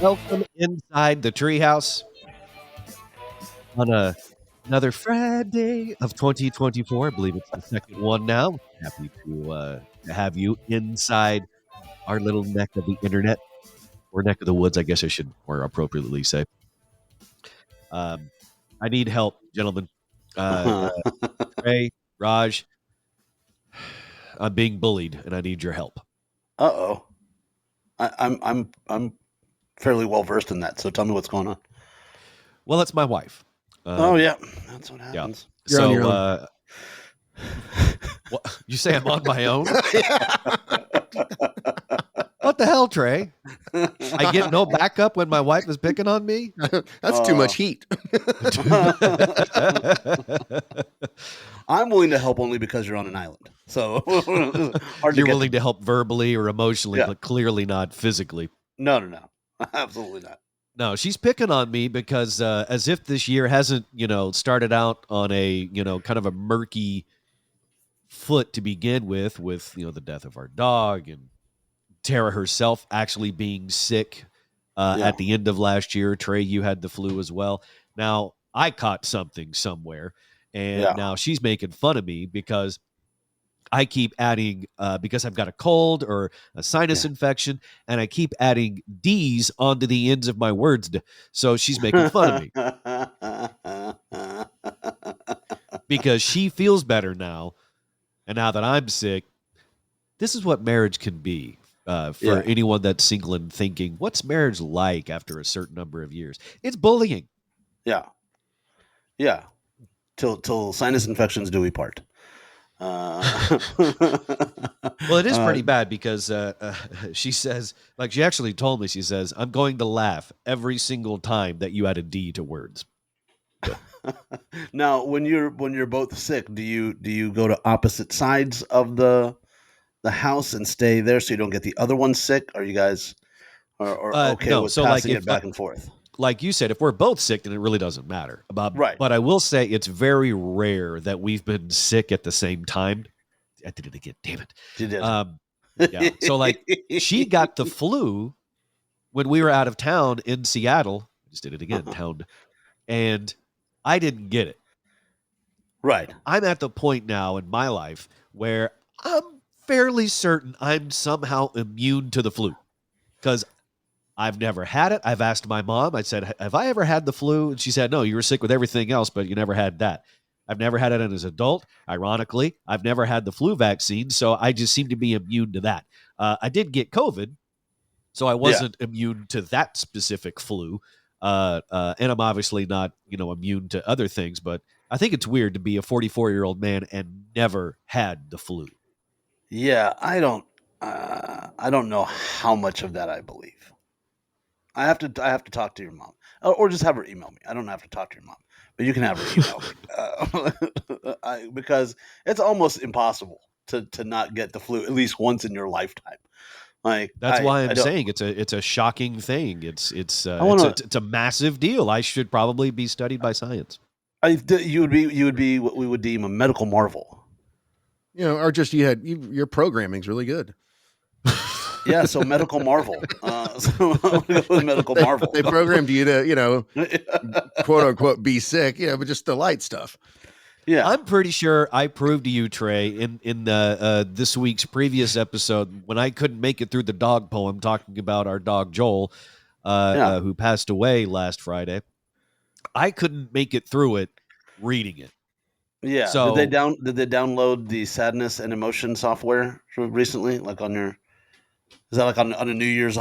Welcome inside the Treehouse on another Friday of 2024. I believe it's the second one now. Happy to have you inside our little neck of the internet, or neck of the woods, I guess I should more appropriately say. I need help, gentlemen. Ray, Raj, I'm being bullied, and I need your help. Uh-oh. I'm fairly well versed in that, so tell me what's going on. Well, it's my wife. Oh yeah, that's what happens. You're on your own. What, you say I'm on my own? What the hell, Trey? I get no backup when my wife is picking on me? That's too much heat. I'm willing to help only because you're on an island. So you're willing to help verbally or emotionally, but clearly not physically. No. Absolutely not. No, she's picking on me because as if this year hasn't, started out on a, kind of a murky foot to begin with, the death of our dog and Tara herself actually being sick at the end of last year. Trey, you had the flu as well. Now, I caught something somewhere, and now she's making fun of me because I keep adding, because I've got a cold or a sinus infection, and I keep adding D's onto the ends of my words. So she's making fun of me. Because she feels better now, and now that I'm sick, this is what marriage can be. For anyone that's single and thinking, what's marriage like after a certain number of years? It's bullying. Yeah. Till sinus infections do we part. Well, it is pretty bad because she says, like she actually told me, she says, I'm going to laugh every single time that you add a D to words. Now, when you're both sick, do you go to opposite sides of the house and stay there so you don't get the other one sick? Are you guys okay with passing it back and forth? Like you said, if we're both sick, then it really doesn't matter. Right. But I will say it's very rare that we've been sick at the same time. I did it again. Damn it. You did. Yeah. So like she got the flu when we were out of town in Seattle. I just did it again, town. And I didn't get it. Right. I'm at the point now in my life where I'm fairly certain I'm somehow immune to the flu because I've never had it. I've asked my mom. I said, have I ever had the flu? And she said, no, you were sick with everything else, but you never had that. I've never had it as an adult. Ironically, I've never had the flu vaccine, so I just seem to be immune to that. I did get COVID, so I wasn't immune to that specific flu. And I'm obviously not, immune to other things, but I think it's weird to be a 44-year-old man and never had the flu. Yeah, I don't know how much of that I believe. I have to talk to your mom, or just have her email me. I don't have to talk to your mom, but you can have her email me because it's almost impossible to not get the flu at least once in your lifetime. Like that's why I'm saying it's a shocking thing. It's a massive deal. I should probably be studied by science. You would be what we would deem a medical marvel. Or just your programming's really good. Yeah, so medical marvel. Medical marvel. They programmed you to, quote unquote, be sick. Yeah, but just the light stuff. Yeah, I'm pretty sure I proved to you, Trey, in this week's previous episode when I couldn't make it through the dog poem talking about our dog Joel, who passed away last Friday. I couldn't make it through it reading it. Yeah. So did they download the sadness and emotion software recently? Like on your, is that like on a New Year's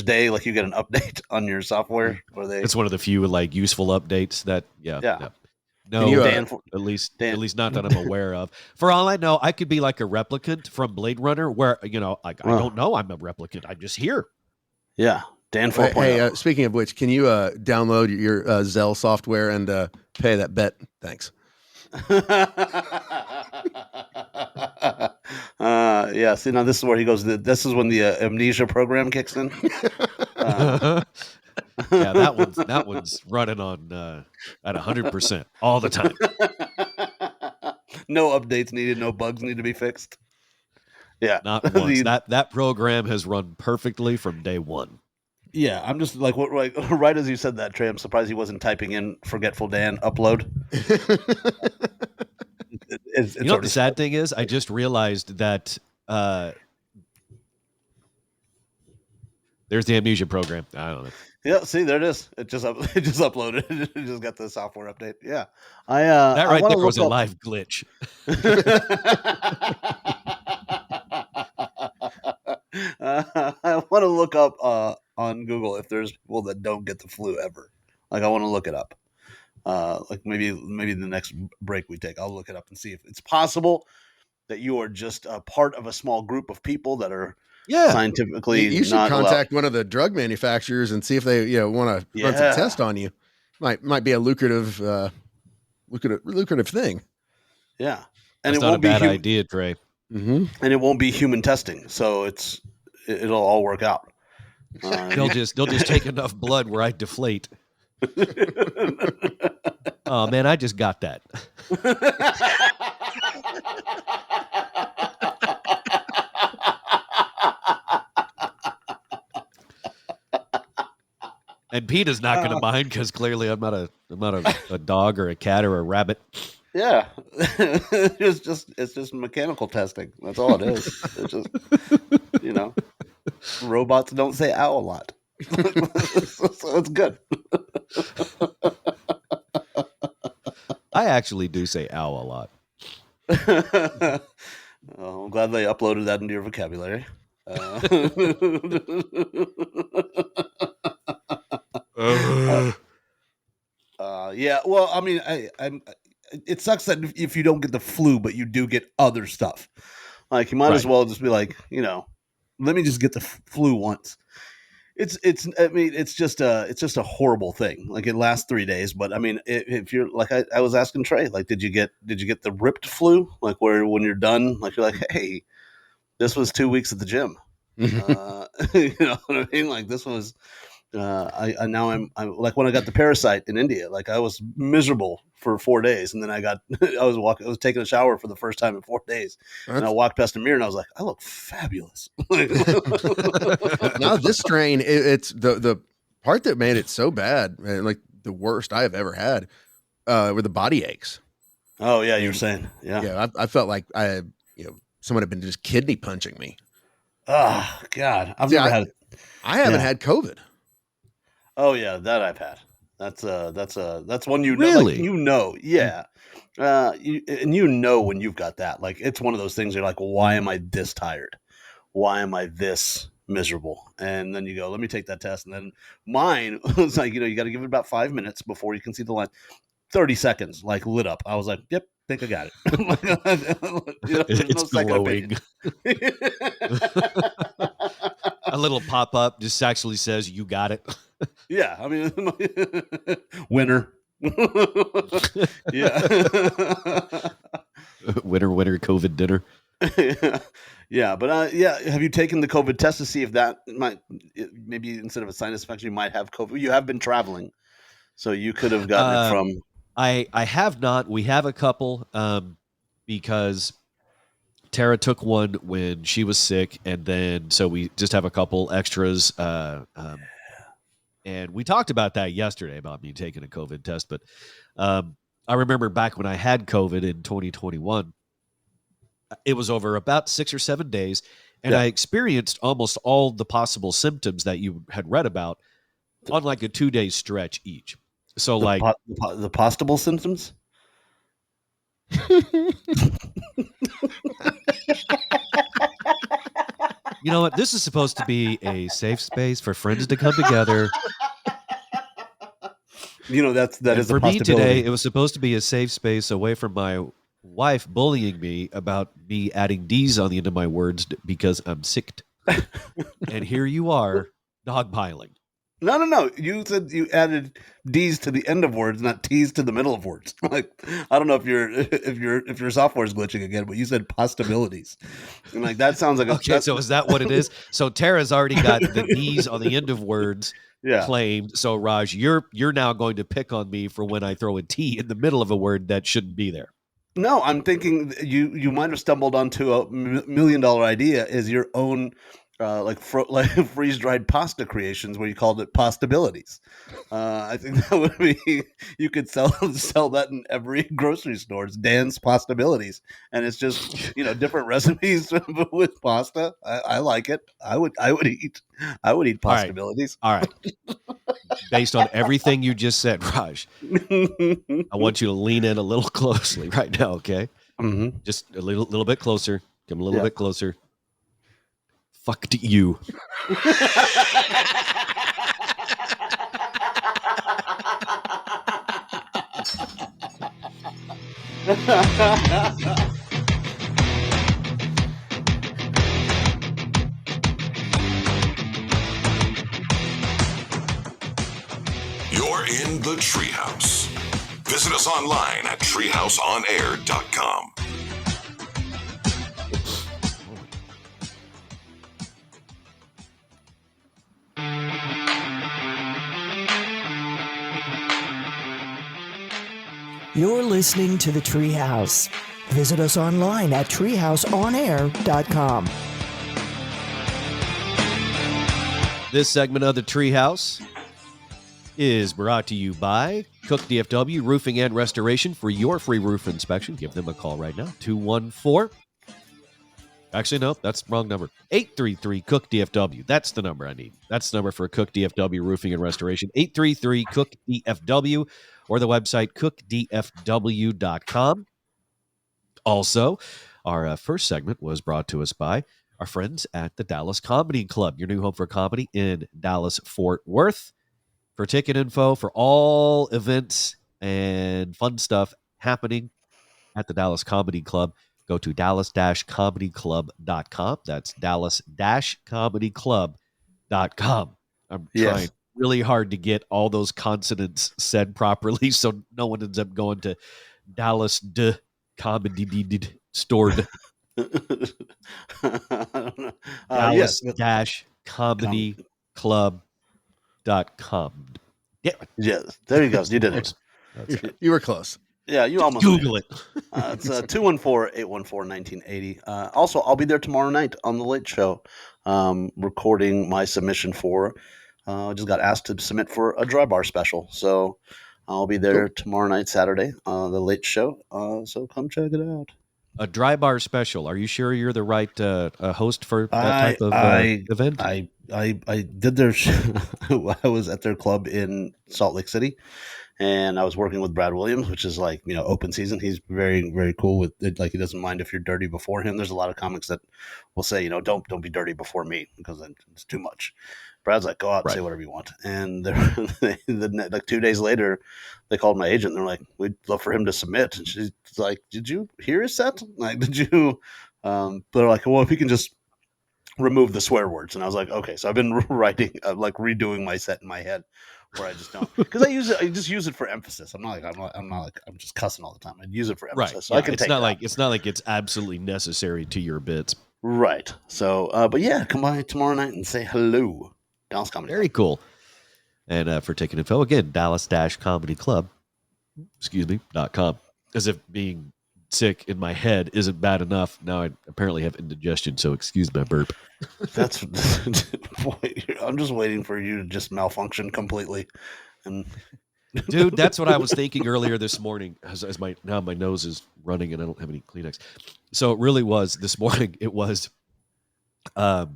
Day? Like you get an update on your software, or It's one of the few like useful updates that No, at least not that I'm aware of. For all I know, I could be like a replicant from Blade Runner, where I don't know I'm a replicant. I'm just here. Yeah, Dan 4.0. Hey, speaking of which, can you download your Zell software and pay that bet? Thanks. Yeah. See, now this is where he goes. This is when the amnesia program kicks in. Yeah, that one's running on at 100% all the time. No updates needed. No bugs need to be fixed. Yeah, not once. That program has run perfectly from day one. Yeah, I'm just like right as you said that, Trey. I'm surprised he wasn't typing in "forgetful Dan" upload. It's You know what the already sad thing is? I just realized that there's the amnesia program. I don't know. Yeah, see, there it is. It just it just uploaded. It just got the software update. Yeah, That I right want there to was look a up. live glitch. I want to look up on Google if there's people that don't get the flu ever. Like I want to look it up. Like maybe the next break we take, I'll look it up and see if it's possible that you are just a part of a small group of people that are Yeah. scientifically You should not allowed. contact one of the drug manufacturers and see if they want to run some Yeah. tests on you. Might be a lucrative thing. Yeah, and That's it not a won't be bad idea, Trey. Mm-hmm. and it won't be human testing, so it'll all work out. They'll just take enough blood where I deflate. Oh man, I just got that. And Peter's not going to mind because clearly I'm not a dog or a cat or a rabbit. Yeah, it's just mechanical testing. That's all it is. It's just robots don't say "ow" a lot, so it's good. I actually do say ow a lot. Oh, I'm glad they uploaded that into your vocabulary. Yeah, well, I mean, I'm. It sucks that if you don't get the flu, but you do get other stuff. Like you might as Right. well just be like, let me just get the flu once. It's. I mean, it's just a horrible thing. Like it lasts 3 days, but I mean, if you're like, I was asking Trey, like, did you get the ripped flu? Like where when you're done, like you're like, hey, this was 2 weeks at the gym. You know what I mean? Like this was. I now I'm like when I got the parasite in India, like I was miserable for 4 days, and then I was taking a shower for the first time in 4 days, and I walked past a mirror and I was like, I look fabulous. Now this strain, it's the part that made it so bad, man, like the worst I have ever had, were the body aches. Oh yeah, you were saying, yeah. I felt like someone had been just kidney punching me. Oh God, I've See, never had. I haven't Yeah. had COVID. Oh yeah, that I've had. That's one Really? yeah. And when you've got that, like it's one of those things. You're like, why am I this tired? Why am I this miserable? And then you go, let me take that test. And then mine was like, you got to give it about 5 minutes before you can see the line. 30 seconds, like lit up. I was like, yep, think I got it. There's It's no second glowing. opinion. A little pop up just actually says you got it. Yeah, I mean, winner. Yeah. winner COVID dinner. Yeah, but yeah, have you taken the COVID test to see if that might maybe instead of a sinus infection you might have COVID? You have been traveling, so you could have gotten it from. I have not. We have a couple because Tara took one when she was sick, and then so we just have a couple extras. And we talked about that yesterday about me taking a COVID test. But I remember back when I had COVID in 2021, it was over about 6 or 7 days, and I experienced almost all the possible symptoms that you had read about on like a 2-day stretch each. So the possible symptoms. You know what? This is supposed to be a safe space for friends to come together. That is for a possibility. me today. It was supposed to be a safe space away from my wife bullying me about me adding D's on the end of my words because I'm sick. And here you are, dogpiling. No. You said you added D's to the end of words, not T's to the middle of words. Like I don't know if your software is glitching again, but you said possibilities, and like that sounds like okay. So is that what it is? So Tara's already got the D's on the end of words claimed. So Raj, you're now going to pick on me for when I throw a T in the middle of a word that shouldn't be there. No, I'm thinking you might have stumbled onto a $1 million idea is your own like freeze dried pasta creations where you called it Pastabilities. I think that would be you could sell that in every grocery store. It's Dan's Pastabilities, and it's just different recipes with pasta. I like it. I would eat All right. Pastabilities. All right. Based on everything you just said, Raj, I want you to lean in a little closely right now, okay? Mm-hmm. Just a little bit closer. Come a little Yeah. bit closer. Fucked you. You're in the Treehouse. Visit us online at treehouseonair.com. You're listening to the Treehouse. Visit us online at treehouseonair.com. This segment of the Treehouse is brought to you by Cook DFW Roofing and Restoration. For your free roof inspection, give them a call right now. 214. Actually, no, that's the wrong number. 833 Cook DFW. That's the number I need. That's the number for Cook DFW Roofing and Restoration. 833 Cook DFW, or the website cookdfw.com. Also, our first segment was brought to us by our friends at the Dallas Comedy Club, your new home for comedy in Dallas, Fort Worth. For ticket info for all events and fun stuff happening at the Dallas Comedy Club, go to dallas-comedyclub.com. That's dallas-comedyclub.com. I'm trying really hard to get all those consonants said properly so no one ends up going to Dallas Comedy Stored. Dallas-comedyclub.com. Yeah. Yes, there you go. You did it. You were close. Yeah, you almost Google it. It's 214-814-1980. Also, I'll be there tomorrow night on the Late Show, recording my submission for. I just got asked to submit for a dry bar special, so I'll be there tomorrow night, Saturday, the Late Show. So come check it out. A dry bar special. Are you sure you're the right host for that type of event? I did their. I was at their club in Salt Lake City, and I was working with Brad Williams, which is like open season. He's very, very cool with it. Like, he doesn't mind if you're dirty before him. There's a lot of comics that will say don't be dirty before me because then it's too much. Brad's like, go out and say whatever you want. And like 2 days later, they called my agent and they're like, we'd love for him to submit. And she's like, did you hear his set? Like, did you? They're like, well, if he can just remove the swear words. And I was like, okay. So I've been writing, like redoing my set in my head where I just don't, because I just use it for emphasis. I'm not like I'm just cussing all the time. I use it for emphasis. Right. So Yeah, I can it's take not it like out. it's not like it's absolutely necessary to your bits. Right. So, but yeah, come by tomorrow night and say hello. Dallas Comedy Very cool. And for ticket info, again, dallas-comedyclub.com. As if being sick in my head isn't bad enough. Now I apparently have indigestion, so excuse my burp. That's I'm just waiting for you to just malfunction completely. And dude, that's what I was thinking earlier this morning as my nose is running and I don't have any Kleenex. So it really was this morning. It was I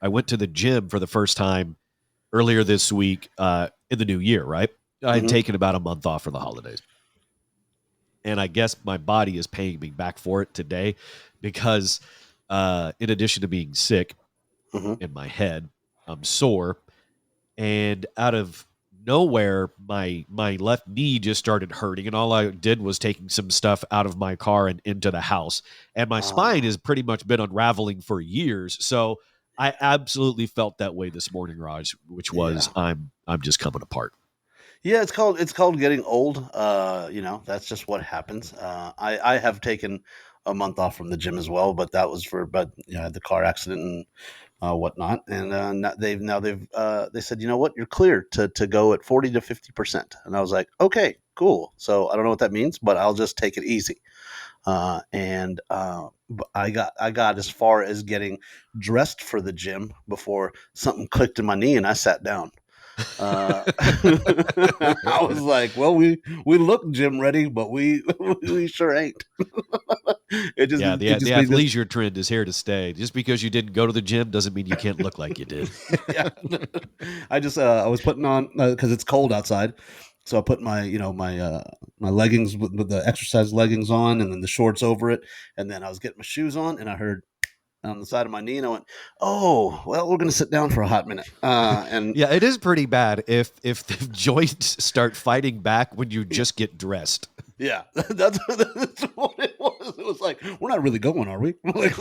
went to the gym for the first time earlier this week in the new year, right? I had taken about a month off for the holidays. And I guess my body is paying me back for it today because in addition to being sick in my head, I'm sore. And out of nowhere, my left knee just started hurting. And all I did was taking some stuff out of my car and into the house. And my spine has pretty much been unraveling for years. So I absolutely felt that way this morning, Raj, which was I'm just coming apart. yeah, it's called getting old. That's just what happens. I have taken a month off from the gym as well, but that was the car accident and whatnot. And they said, you know what, you're clear to go at 40 to 50%. And I was like, okay, cool. So I don't know what that means, but I'll just take it easy. and I got as far as getting dressed for the gym before something clicked in my knee and I sat down. I was like, well, we look gym ready, but we sure ain't. It just, Yeah, it the just made this, athleisure trend is here to stay. Just because you didn't go to the gym doesn't mean you can't look like you did. yeah. I was putting on, because it's cold outside. So I put my, my leggings with the exercise leggings on, and then the shorts over it. And then I was getting my shoes on, and I heard on the side of my knee, and I went, "Oh, well, we're going to sit down for a hot minute." And Yeah, it is pretty bad if the joints start fighting back when you just get dressed. yeah, that's what it was. It was like, we're not really going, are we? Like,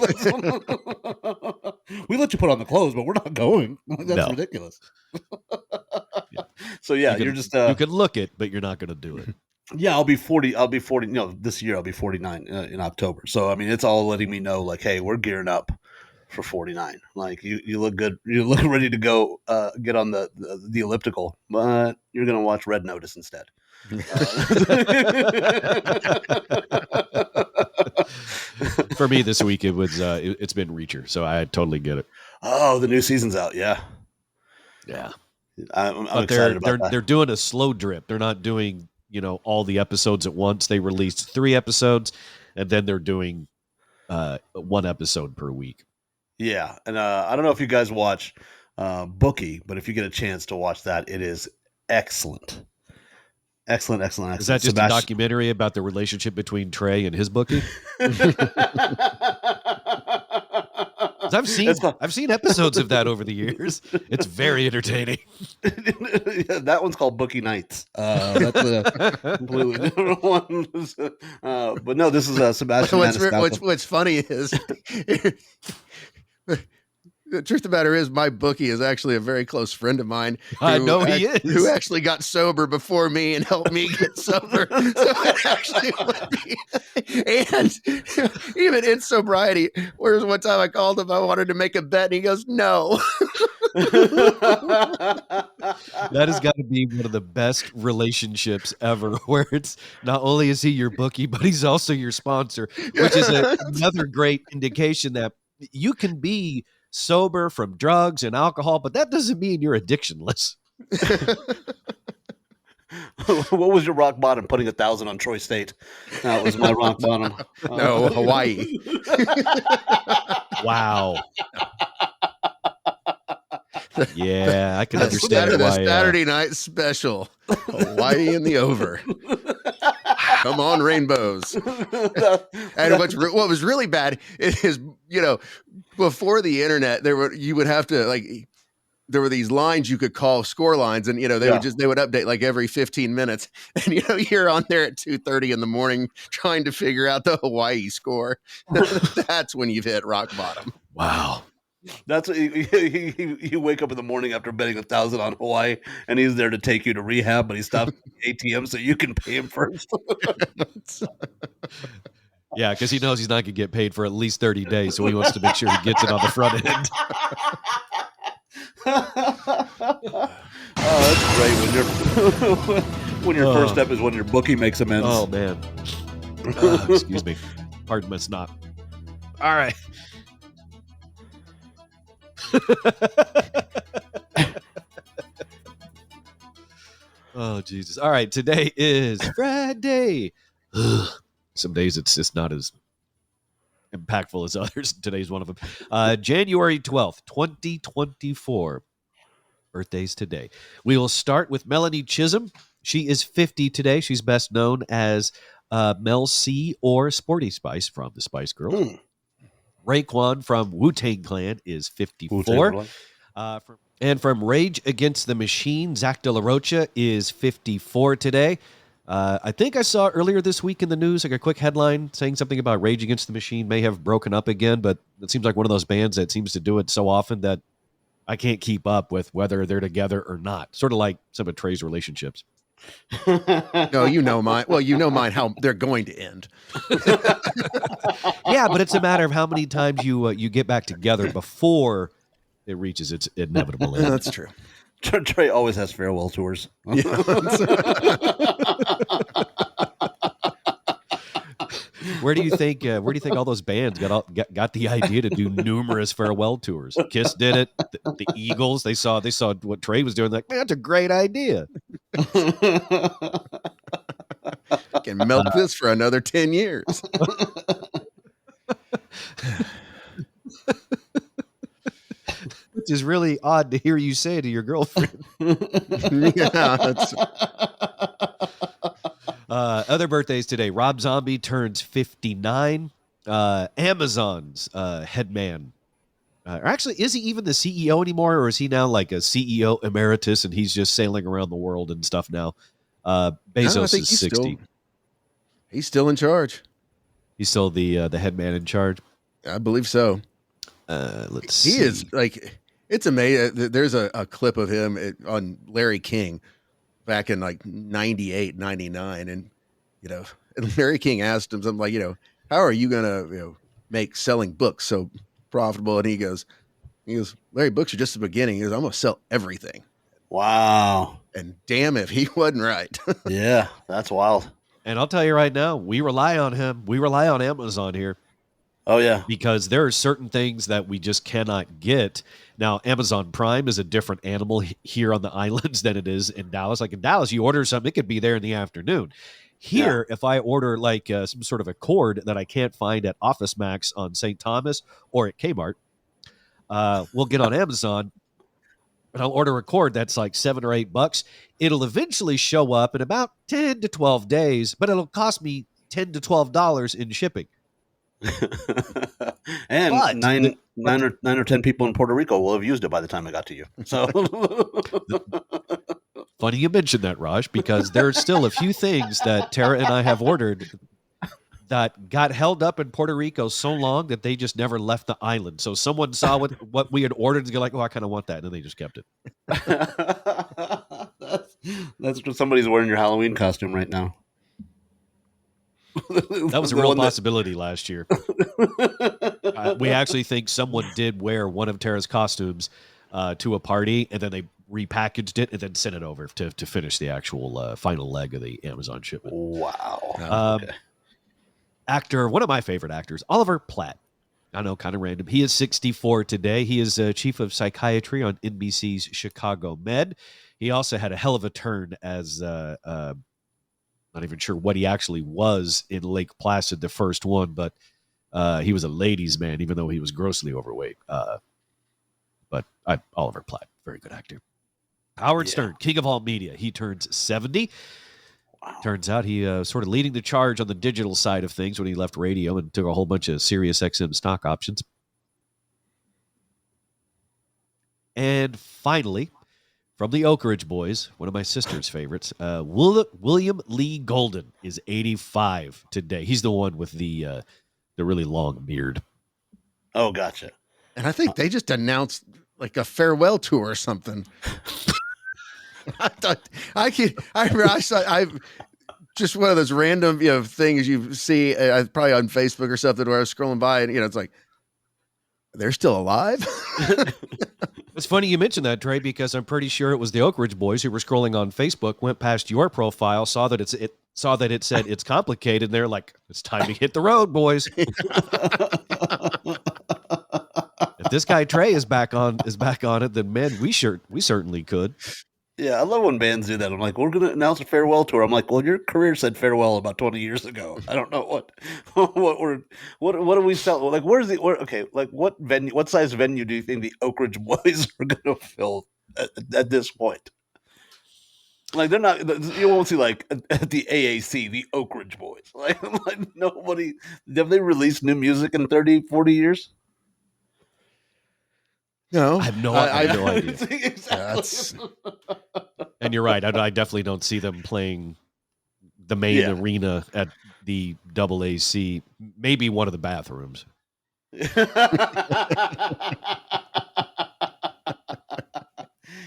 we let you put on the clothes, but we're not going. That's No. ridiculous. So yeah, you're just you can look it, but you're not going to do it. yeah, I'll be 40. This year I'll be 49 in October. So I mean, it's all letting me know, like, hey, we're gearing up for 49. Like, you look good. You look ready to go get on the elliptical, but you're gonna watch Red Notice instead. For me this week, it's been Reacher, so I totally get it. Oh, the new season's out. Yeah, Yeah, I'm but excited about that. they're doing a slow drip. They're not doing all the episodes at once. They released 3 episodes, and then they're doing 1 episode per week. Yeah, and I don't know if you guys watch Bookie, but if you get a chance to watch that, it is excellent. Excellent. Is that just a documentary about the relationship between Trey and his bookie? 'Cause I've seen episodes of that over the years. It's very entertaining. Yeah, that one's called Bookie Nights. That's a completely different one. But no, this is Sebastian. What's funny is the truth of the matter is my bookie is actually a very close friend of mine. I know he is. Who actually got sober before me and helped me get sober. So it actually would be. And even in sobriety, whereas one time I called him, I wanted to make a bet, and he goes, "No." That has got to be one of the best relationships ever, where it's not only is he your bookie, but he's also your sponsor, which is another great indication that you can be sober from drugs and alcohol, but that doesn't mean you're addictionless. What was your rock bottom? Putting 1,000 on Troy State. That was my rock bottom. No, Hawaii. Wow. Yeah, I can understand The why. Saturday night special, Hawaii in the over. Come on, rainbows. And what was really bad is, before the internet, you would have to there were these lines you could call, score lines, and they would update like every 15 minutes, and you're on there at 2:30 in the morning trying to figure out the Hawaii score. That's when you've hit rock bottom. Wow. That's what you wake up in the morning after betting 1,000 on Hawaii, and he's there to take you to rehab, but he stops at the ATM so you can pay him first. Yeah, because he knows he's not going to get paid for at least 30 days, so he wants to make sure he gets it on the front end. Oh, that's great when your first step is when your bookie makes amends. Oh man. Excuse me. Pardon my snot. All right. Oh Jesus. All right, today is Friday. Some days it's just not as impactful as others. Today's one of them. January 12th, 2024. Birthdays today. We will start with Melanie Chisholm. She is 50 today. She's best known as Mel C or Sporty Spice from the Spice Girls. Raekwon from Wu-Tang Clan is 54. And from Rage Against the Machine, Zach De La Rocha is 54 today. I think I saw earlier this week in the news, like a quick headline saying something about Rage Against the Machine may have broken up again, but it seems like one of those bands that seems to do it so often that I can't keep up with whether they're together or not. Sort of like some of Trey's relationships. No, mine. Well, mine, how they're going to end. Yeah, but it's a matter of how many times you get back together before it reaches its inevitable end. That's true. Trey always has farewell tours. Where do you think all those bands got the idea to do numerous farewell tours? Kiss did it. The Eagles, they saw what Trey was doing. Like, man, that's a great idea. Can milk this for another 10 years. Which is really odd to hear you say to your girlfriend. Yeah, other birthdays today. Rob Zombie turns 59. Amazon's headman. Or actually, is he even the CEO anymore, or is he now like a CEO emeritus and he's just sailing around the world and stuff now? Bezos is 60. He's still in charge. He's still the head man in charge. I believe so. Let's see. He is like, it's amazing. There's a clip of him on Larry King back in like 98, 99. And, and Larry King asked him something like, how are you going to, make selling books so profitable? And he goes, Larry, books are just the beginning. He goes, I'm going to sell everything. Wow. And damn if he wasn't right. Yeah, that's wild. And I'll tell you right now, we rely on him. We rely on Amazon here. Oh, yeah. Because there are certain things that we just cannot get. Now, Amazon Prime is a different animal here on the islands than it is in Dallas. Like in Dallas, you order something, it could be there in the afternoon. Here, if I order like some sort of a cord that I can't find at Office Max on St. Thomas or at Kmart, we'll get on Amazon and I'll order a cord that's like $7 or $8. It'll eventually show up in about 10 to 12 days, but it'll cost me $10 to $12 in shipping. And but nine or 10 people in Puerto Rico will have used it by the time it got to you. So funny you mentioned that, Raj, because there's still a few things that Tara and I have ordered that got held up in Puerto Rico so long that they just never left the island. So someone saw what we had ordered and go like, oh, I kind of want that. And then they just kept it. That's just somebody's wearing your Halloween costume right now. That was a real possibility last year. We actually think someone did wear one of Tara's costumes to a party, and then they repackaged it and then sent it over to finish the actual final leg of the Amazon shipment. Wow. Okay. Actor, one of my favorite actors, Oliver Platt. I know, kind of random. He is 64 today. He is chief of psychiatry on NBC's Chicago Med. He also had a hell of a turn as not even sure what he actually was in Lake Placid, the first one, but he was a ladies' man, even though he was grossly overweight. But Oliver Platt, very good actor. Howard Stern, king of all media. He turns 70. Wow. Turns out he sort of leading the charge on the digital side of things when he left radio and took a whole bunch of Sirius XM stock options. And finally, from the Oak Ridge Boys, one of my sister's favorites, William Lee Golden is 85 today. He's the one with the really long beard. Oh, gotcha. And I think they just announced like a farewell tour or something. I just one of those random things you see probably on Facebook or something where I was scrolling by and it's like they're still alive. It's funny you mentioned that, Trey, because I'm pretty sure it was the Oak Ridge Boys who were scrolling on Facebook, went past your profile, saw that it said it's complicated, and they're like, it's time to hit the road, boys. If this guy Trey is back on it, then man, we certainly could. Yeah, I love when bands do that. I'm like, we're going to announce a farewell tour. I'm like, well, your career said farewell about 20 years ago. I don't know what do we sell? Like, what size venue do you think the Oak Ridge Boys are going to fill at this point? Like, they're not, you won't see like at the AAC, the Oak Ridge Boys. Like nobody, have they released new music in 30, 40 years? No, I have no idea. Exactly. And you're right. I definitely don't see them playing the main arena at the AAC. Maybe one of the bathrooms.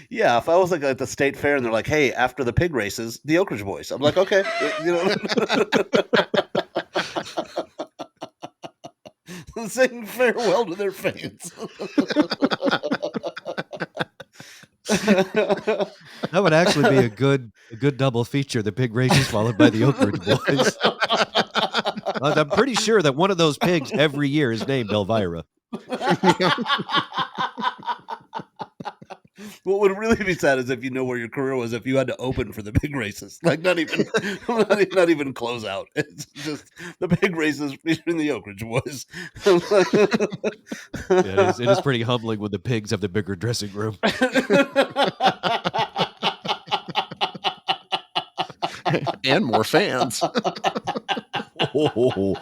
Yeah, if I was like at the state fair and they're like, "Hey, after the pig races, the Oak Ridge Boys," I'm like, "Okay," saying farewell to their fans. That would actually be a good double feature: the pig races followed by the Oak Ridge Boys. I'm pretty sure that one of those pigs every year is named Elvira. What would really be sad is if you know where your career was, if you had to open for the big races, like not even close out. It's just the big races featuring the Oak Ridge Boys. Yeah, it is pretty humbling when the pigs have the bigger dressing room. And more fans. Oh.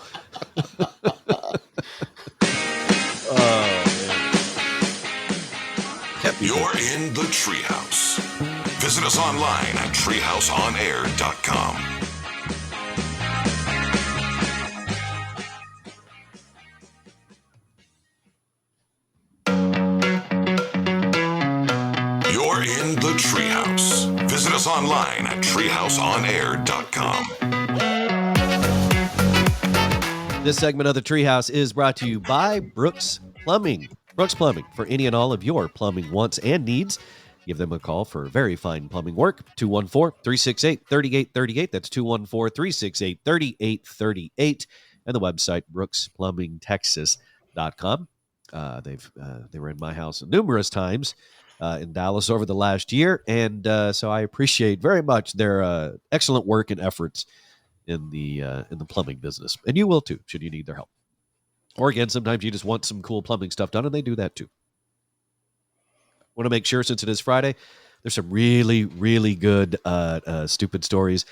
You're in the Treehouse. Visit us online at treehouseonair.com. You're in the Treehouse. Visit us online at treehouseonair.com. This segment of the Treehouse is brought to you by Brooks Plumbing. Brooks Plumbing, for any and all of your plumbing wants and needs. Give them a call for very fine plumbing work. 214-368-3838. That's 214-368-3838. And the website, brooksplumbingtexas.com. They were in my house numerous times in Dallas over the last year. And so I appreciate very much their excellent work and efforts in the plumbing business. And you will too, should you need their help. Or again, sometimes you just want some cool plumbing stuff done, and they do that too. Want to make sure, since it is Friday, there's some really, really good stupid stories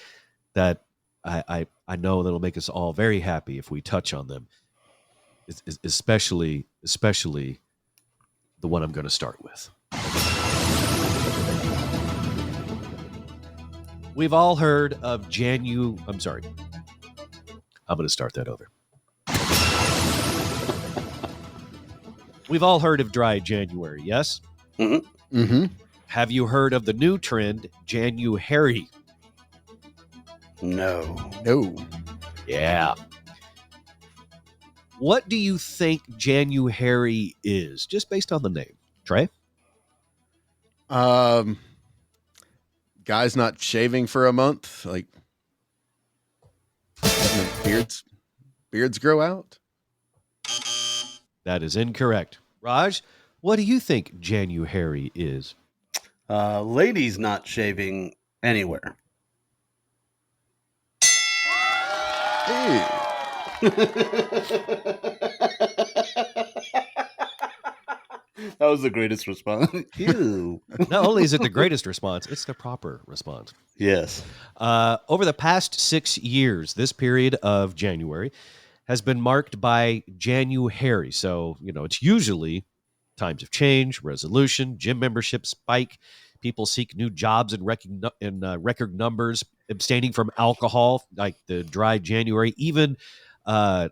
that I know that'll make us all very happy if we touch on them. Especially the one I'm going to start with. We've all heard of I'm sorry. I'm going to start that over. We've all heard of dry January, yes? Mm-hmm. Mm-hmm. Have you heard of the new trend, January? No. Yeah. What do you think January is, just based on the name? Trey? Guys not shaving for a month, like beards grow out. That is incorrect. Raj, what do you think January is? Ladies not shaving anywhere. Hey. That was the greatest response. Ew. Not only is it the greatest response, it's the proper response. Yes. Over the past 6 years, this period of January has been marked by January. So, it's usually times of change, resolution, gym membership spike. People seek new jobs in record numbers, abstaining from alcohol, like the dry January, even not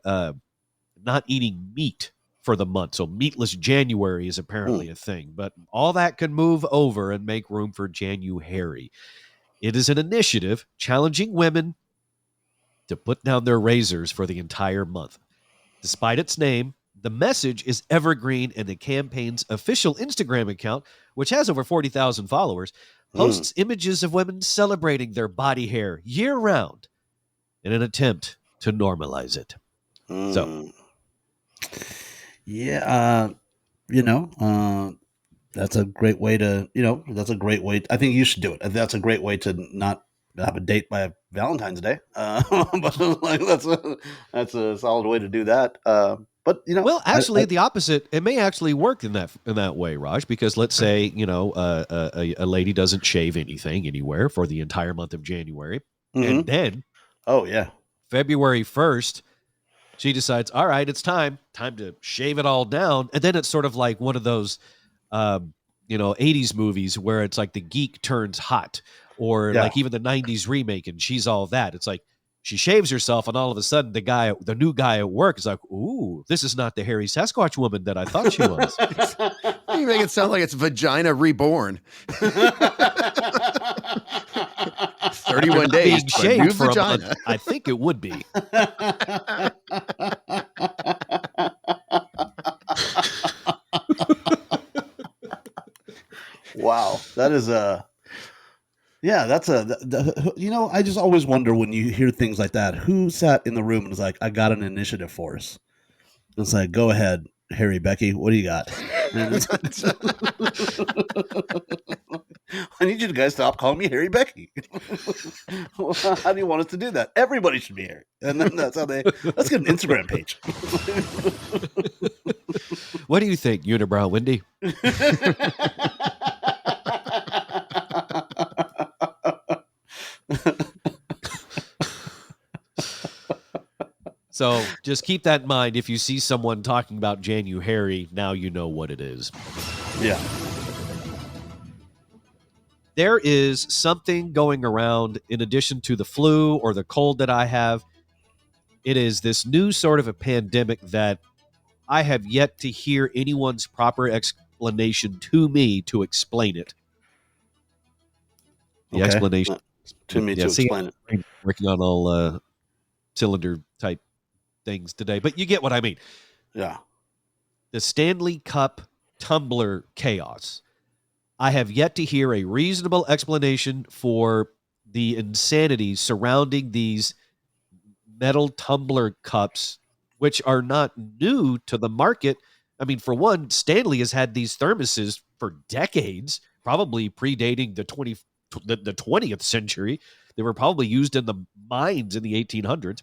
eating meat for the month. So meatless January is apparently a thing. But all that can move over and make room for January. It is an initiative challenging women to put down their razors for the entire month. Despite its name, the message is evergreen, and the campaign's official Instagram account, which has over 40,000 followers, posts images of women celebrating their body hair year-round in an attempt to normalize it. So, yeah, that's a great way to, I think you should do it. That's a great way to not have a date by Valentine's Day. But like that's a solid way to do that. But well, actually, the opposite. It may actually work in that way, Raj. Because let's say a lady doesn't shave anything anywhere for the entire month of January, and then February 1st, she decides, all right, it's time to shave it all down, and then it's sort of like one of those 80s movies where it's like the geek turns hot, or like even the 90s remake, and she's all that. It's like she shaves herself, and all of a sudden the new guy at work is like, ooh, this is not the hairy Sasquatch woman that I thought she was. You make it sound like it's Vagina Reborn. 31 days being shaved for vagina. a month. I think it would be. Wow, that is Yeah, that's I just always wonder when you hear things like that, who sat in the room and was like, I got an initiative for us. It's like, go ahead, Harry Becky, what do you got? And I need you guys to stop calling me Harry Becky. How do you want us to do that? Everybody should be Harry. And then let's get an Instagram page. What do you think, Unibrow Wendy? So just keep that in mind. If you see someone talking about January, now you know what it is. Yeah. There is something going around in addition to the flu or the cold that I have. It is this new sort of a pandemic that I have yet to hear anyone's proper explanation to me to explain it. The Okay. explanation. To me to explain it. Working on all cylinder type things today, but you get what I mean. Yeah. The Stanley Cup tumbler chaos. I have yet to hear a reasonable explanation for the insanity surrounding these metal tumbler cups, which are not new to the market. I mean, for one, Stanley has had these thermoses for decades, probably predating the 20th century. They were probably used in the mines in the 1800s.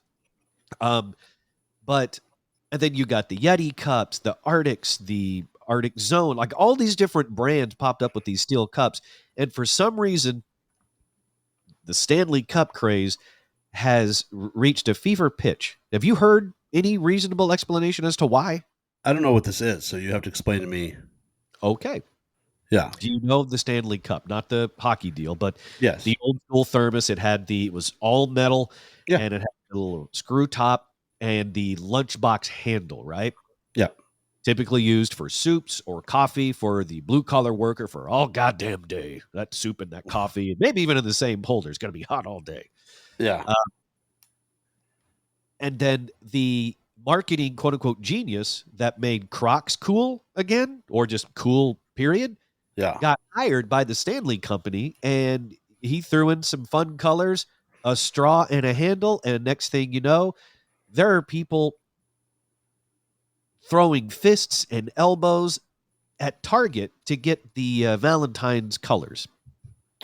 And then you got the Yeti cups, the Arctics, the Arctic Zone, like all these different brands popped up with these steel cups. And for some reason, the Stanley Cup craze has reached a fever pitch. Have you heard any reasonable explanation as to why? I don't know what this is, so you have to explain to me. Okay. Yeah. Do you know the Stanley Cup? Not the hockey deal, but yes, the old school thermos. It was all metal, and it had a little screw top and the lunchbox handle, right? Yeah. Typically used for soups or coffee for the blue collar worker for all goddamn day. That soup and that coffee, and maybe even in the same holder, is going to be hot all day. Yeah. And then the marketing quote unquote genius that made Crocs cool again, or just cool, period, got hired by the Stanley Company, and he threw in some fun colors, a straw and a handle, and next thing you know, there are people throwing fists and elbows at Target to get the Valentine's colors.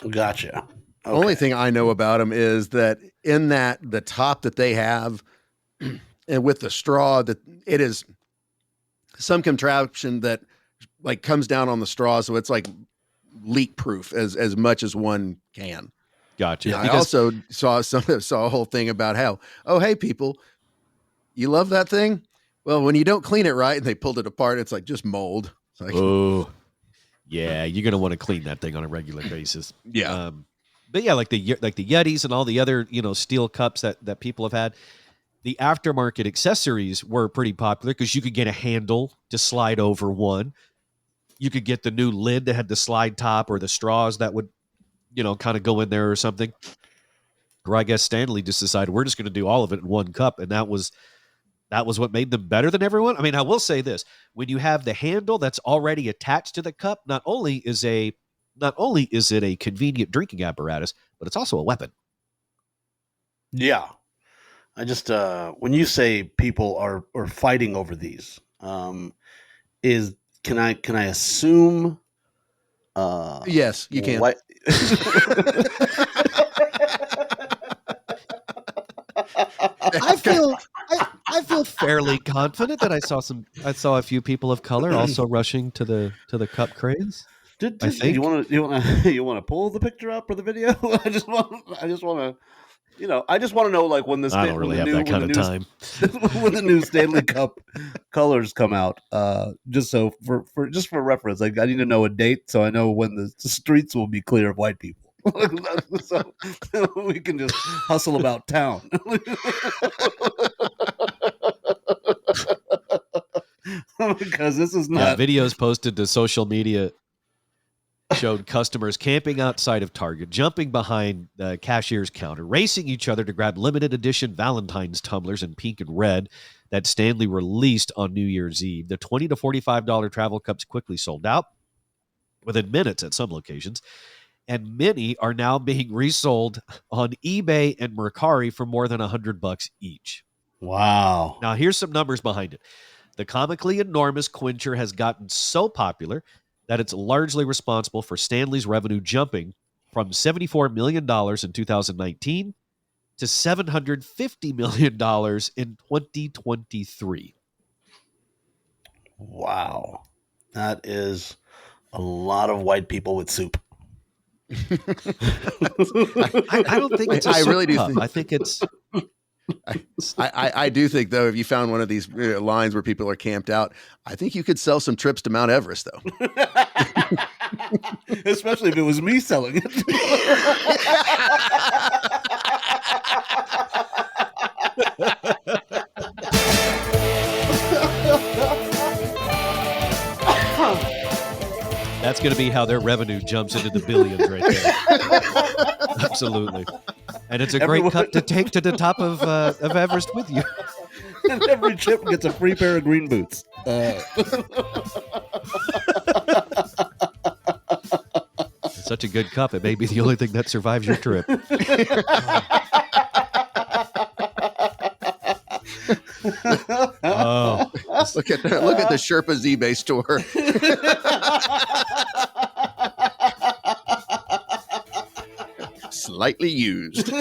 Gotcha. Okay. Only thing I know about them is that in the top that they have, and with the straw, that it is some contraption that like comes down on the straw, so it's like leak proof as much as one can. Gotcha. Yeah, I also saw a whole thing about how, oh, hey people, you love that thing? Well, when you don't clean it right and they pulled it apart, it's like just mold. It's like, oh, yeah, you're gonna want to clean that thing on a regular basis. Yeah. But yeah, like the Yetis and all the other steel cups that people have had. The aftermarket accessories were pretty popular because you could get a handle to slide over one. You could get the new lid that had the slide top or the straws that would, kind of go in there or something. Or I guess Stanley just decided we're just going to do all of it in one cup, and that was what made them better than everyone. I mean, I will say this: when you have the handle that's already attached to the cup, not only is it a convenient drinking apparatus, but it's also a weapon. Yeah. I just when you say people are fighting over these, can I assume? Yes, you can. I feel fairly confident that I saw a few people of color also rushing to the cup craze. I think you want to pull the picture up or the video? I just want to. I just want to know, like, when I don't really have that kind of time. When the new Stanley Cup colors come out, just so for reference, like, I need to know a date so I know when the streets will be clear of white people, so we can just hustle about town. Because this is not videos posted to social media showed customers camping outside of Target, jumping behind the cashier's counter, racing each other to grab limited edition Valentine's tumblers in pink and red that Stanley released on New Year's Eve. The $20 to $45 travel cups quickly sold out within minutes at some locations. and many are now being resold on eBay and Mercari for more than $100 each. Wow. Now, here's some numbers behind it. The comically enormous Quencher has gotten so popular that it's largely responsible for Stanley's revenue jumping from $74 million in 2019 to $750 million in 2023. Wow. That is a lot of white people with soup. I don't think it's a I really do cup. think- I think it's... I do think, though, if you found one of these lines where people are camped out, I think you could sell some trips to Mount Everest, though. Especially if it was me selling it. That's going to be how their revenue jumps into the billions right there. Absolutely. And it's a great cut to take to the top of Everest with you. And every chip gets a free pair of green boots. It's such a good cup. It may be the only thing that survives your trip. Oh, Look at the Sherpa's eBay store. Slightly used.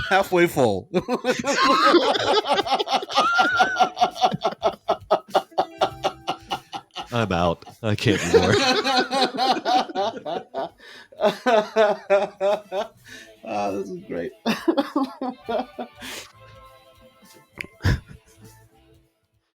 Halfway full. I'm out. I can't anymore. Oh, this is great.